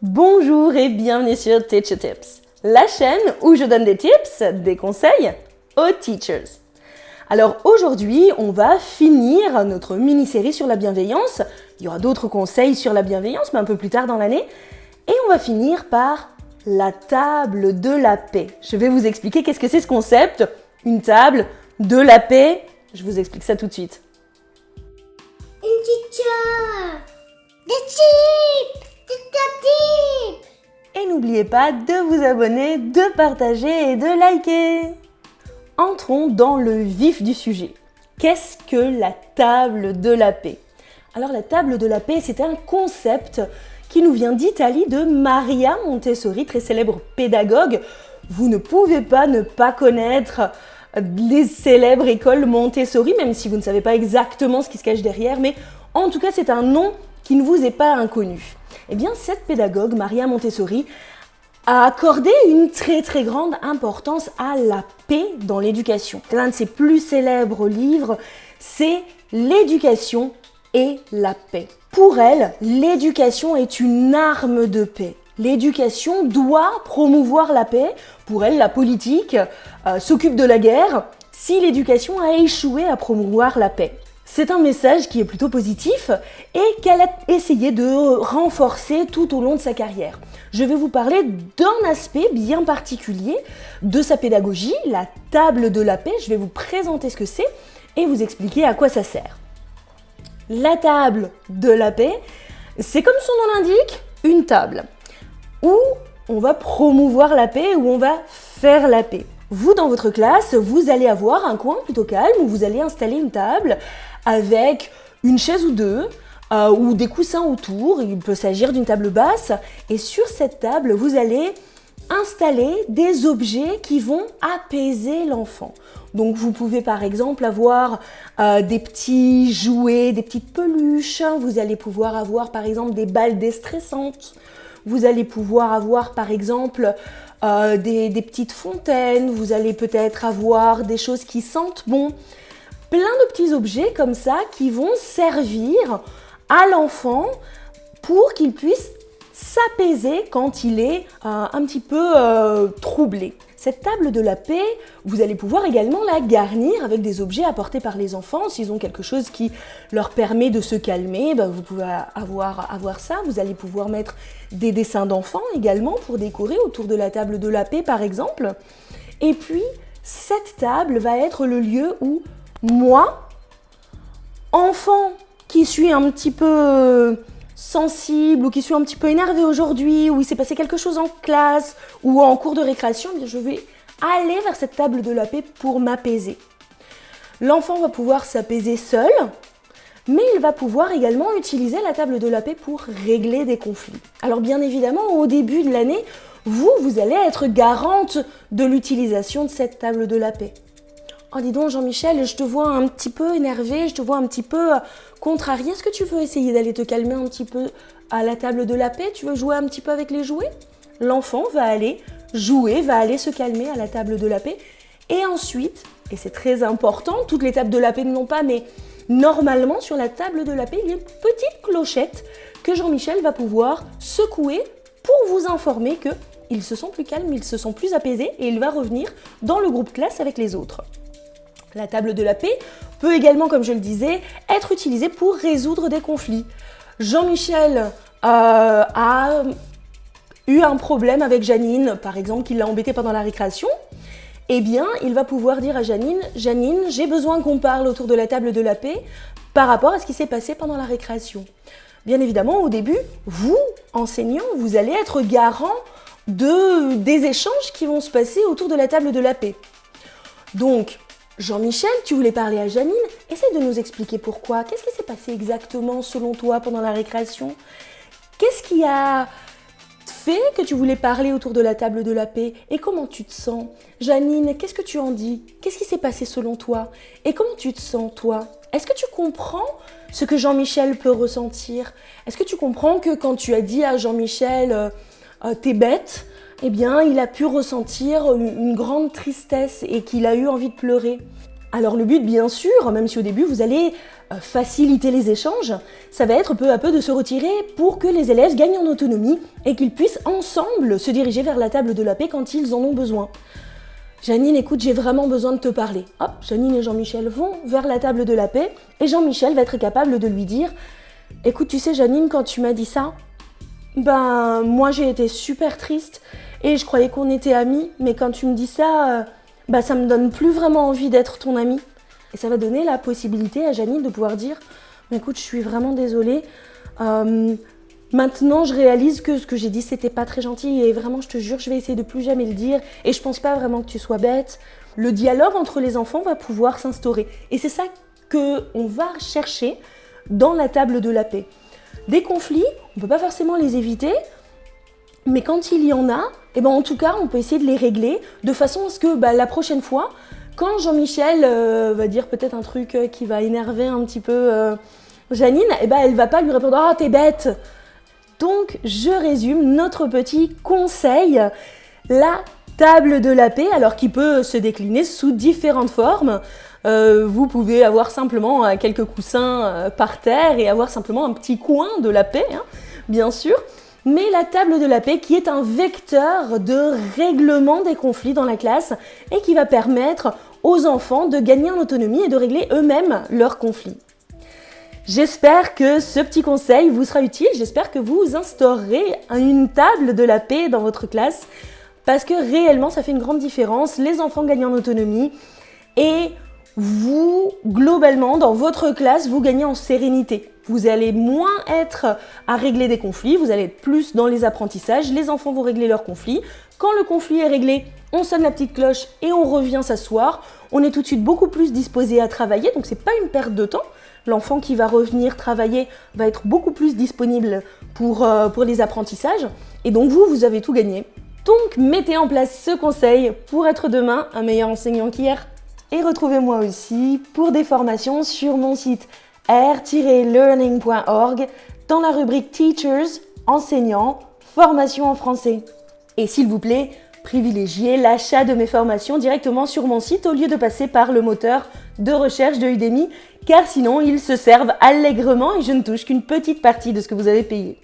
Bonjour et bienvenue sur Teacher Tips, la chaîne où je donne des tips, des conseils aux teachers. Alors aujourd'hui, on va finir notre mini-série sur la bienveillance. Il y aura d'autres conseils sur la bienveillance, mais un peu plus tard dans l'année. Et on va finir par la table de la paix. Je vais vous expliquer qu'est-ce que c'est ce concept, une table de la paix. Je vous explique ça tout de suite. Une teacher, des tips, des tips. Et n'oubliez pas de vous abonner, de partager et de liker. Entrons dans le vif du sujet. Qu'est-ce que la table de la paix? Alors la table de la paix, c'est un concept qui nous vient d'Italie de Maria Montessori, très célèbre pédagogue. Vous ne pouvez pas ne pas connaître les célèbres écoles Montessori, même si vous ne savez pas exactement ce qui se cache derrière, mais en tout cas c'est un nom qui ne vous est pas inconnu. Eh bien cette pédagogue, Maria Montessori, a accordé une très grande importance à la paix dans l'éducation. L'un de ses plus célèbres livres, c'est L'éducation et la paix. Pour elle, l'éducation est une arme de paix. L'éducation doit promouvoir la paix. Pour elle, la politique s'occupe de la guerre si l'éducation a échoué à promouvoir la paix. C'est un message qui est plutôt positif et qu'elle a essayé de renforcer tout au long de sa carrière. Je vais vous parler d'un aspect bien particulier de sa pédagogie, la table de la paix. Je vais vous présenter ce que c'est et vous expliquer à quoi ça sert. La table de la paix, c'est comme son nom l'indique, une table où on va promouvoir la paix, où on va faire la paix. Vous, dans votre classe, vous allez avoir un coin plutôt calme où vous allez installer une table avec une chaise ou deux, ou des coussins autour. Il peut s'agir d'une table basse. Et sur cette table, vous allez installer des objets qui vont apaiser l'enfant. Donc vous pouvez par exemple avoir des petits jouets, des petites peluches. Vous allez pouvoir avoir par exemple des balles déstressantes. Vous allez pouvoir avoir par exemple des petites fontaines. Vous allez peut-être avoir des choses qui sentent bon. Plein de petits objets comme ça qui vont servir à l'enfant pour qu'il puisse s'apaiser quand il est un petit peu troublé. Cette table de la paix, vous allez pouvoir également la garnir avec des objets apportés par les enfants. S'ils ont quelque chose qui leur permet de se calmer, vous pouvez avoir ça. Vous allez pouvoir mettre des dessins d'enfants également pour décorer autour de la table de la paix par exemple. Et puis, cette table va être le lieu où moi, enfant qui suis un petit peu sensible ou qui suis un petit peu énervé aujourd'hui, ou il s'est passé quelque chose en classe ou en cours de récréation, je vais aller vers cette table de la paix pour m'apaiser. L'enfant va pouvoir s'apaiser seul, mais il va pouvoir également utiliser la table de la paix pour régler des conflits. Alors bien évidemment, au début de l'année, vous allez être garante de l'utilisation de cette table de la paix. Oh dis donc Jean-Michel, je te vois un petit peu énervé, je te vois un petit peu contrarié. Est-ce que tu veux essayer d'aller te calmer un petit peu à la table de la paix? Tu veux jouer un petit peu avec les jouets? L'enfant va aller jouer, va aller se calmer à la table de la paix. Et ensuite, et c'est très important, toutes les tables de la paix ne l'ont pas, mais normalement sur la table de la paix, il y a une petite clochette que Jean-Michel va pouvoir secouer pour vous informer qu'ils se sont plus calmes, ils se sont plus apaisés et il va revenir dans le groupe classe avec les autres. La table de la paix peut également, comme je le disais, être utilisée pour résoudre des conflits. Jean-Michel a eu un problème avec Janine, par exemple, qui l'a embêté pendant la récréation. Eh bien, il va pouvoir dire à Janine, « Janine, j'ai besoin qu'on parle autour de la table de la paix par rapport à ce qui s'est passé pendant la récréation. » Bien évidemment, au début, vous, enseignants, vous allez être garant des échanges qui vont se passer autour de la table de la paix. Donc, Jean-Michel, tu voulais parler à Janine, essaie de nous expliquer pourquoi. Qu'est-ce qui s'est passé exactement selon toi pendant la récréation? Qu'est-ce qui a fait que tu voulais parler autour de la table de la paix? Et comment tu te sens? Janine, qu'est-ce que tu en dis? Qu'est-ce qui s'est passé selon toi? Et comment tu te sens toi? Est-ce que tu comprends ce que Jean-Michel peut ressentir? Est-ce que tu comprends que quand tu as dit à Jean-Michel t'es bête, eh bien, il a pu ressentir une grande tristesse et qu'il a eu envie de pleurer. Alors le but, bien sûr, même si au début vous allez faciliter les échanges, ça va être peu à peu de se retirer pour que les élèves gagnent en autonomie et qu'ils puissent ensemble se diriger vers la table de la paix quand ils en ont besoin. Janine, écoute, j'ai vraiment besoin de te parler. Hop, Janine et Jean-Michel vont vers la table de la paix et Jean-Michel va être capable de lui dire « Écoute, tu sais Janine, quand tu m'as dit ça, moi j'ai été super triste et je croyais qu'on était amis, mais quand tu me dis ça, ça me donne plus vraiment envie d'être ton amie. » Et ça va donner la possibilité à Janine de pouvoir dire « Écoute, je suis vraiment désolée. Maintenant, je réalise que ce que j'ai dit, c'était pas très gentil et vraiment, je te jure, je vais essayer de plus jamais le dire et je pense pas vraiment que tu sois bête. » Le dialogue entre les enfants va pouvoir s'instaurer et c'est ça qu'on va chercher dans la table de la paix. Des conflits, on peut pas forcément les éviter, mais quand il y en a, en tout cas, on peut essayer de les régler de façon à ce que la prochaine fois, quand Jean-Michel va dire peut-être un truc qui va énerver un petit peu Janine, elle va pas lui répondre « Ah, t'es bête !» Donc, je résume notre petit conseil, la table de la paix, alors qui peut se décliner sous différentes formes. Vous pouvez avoir simplement quelques coussins par terre et avoir simplement un petit coin de la paix, bien sûr. Mais la table de la paix qui est un vecteur de règlement des conflits dans la classe et qui va permettre aux enfants de gagner en autonomie et de régler eux-mêmes leurs conflits. J'espère que ce petit conseil vous sera utile, j'espère que vous instaurerez une table de la paix dans votre classe parce que réellement ça fait une grande différence, les enfants gagnent en autonomie et vous, globalement, dans votre classe, vous gagnez en sérénité. Vous allez moins être à régler des conflits, vous allez être plus dans les apprentissages, les enfants vont régler leurs conflits. Quand le conflit est réglé, on sonne la petite cloche et on revient s'asseoir. On est tout de suite beaucoup plus disposé à travailler, donc c'est pas une perte de temps. L'enfant qui va revenir travailler va être beaucoup plus disponible pour les apprentissages. Et donc vous avez tout gagné. Donc mettez en place ce conseil pour être demain un meilleur enseignant qu'hier. Et retrouvez-moi aussi pour des formations sur mon site r-learning.org dans la rubrique Teachers, enseignants, formation en français. Et s'il vous plaît, privilégiez l'achat de mes formations directement sur mon site au lieu de passer par le moteur de recherche de Udemy, car sinon ils se servent allègrement et je ne touche qu'une petite partie de ce que vous avez payé.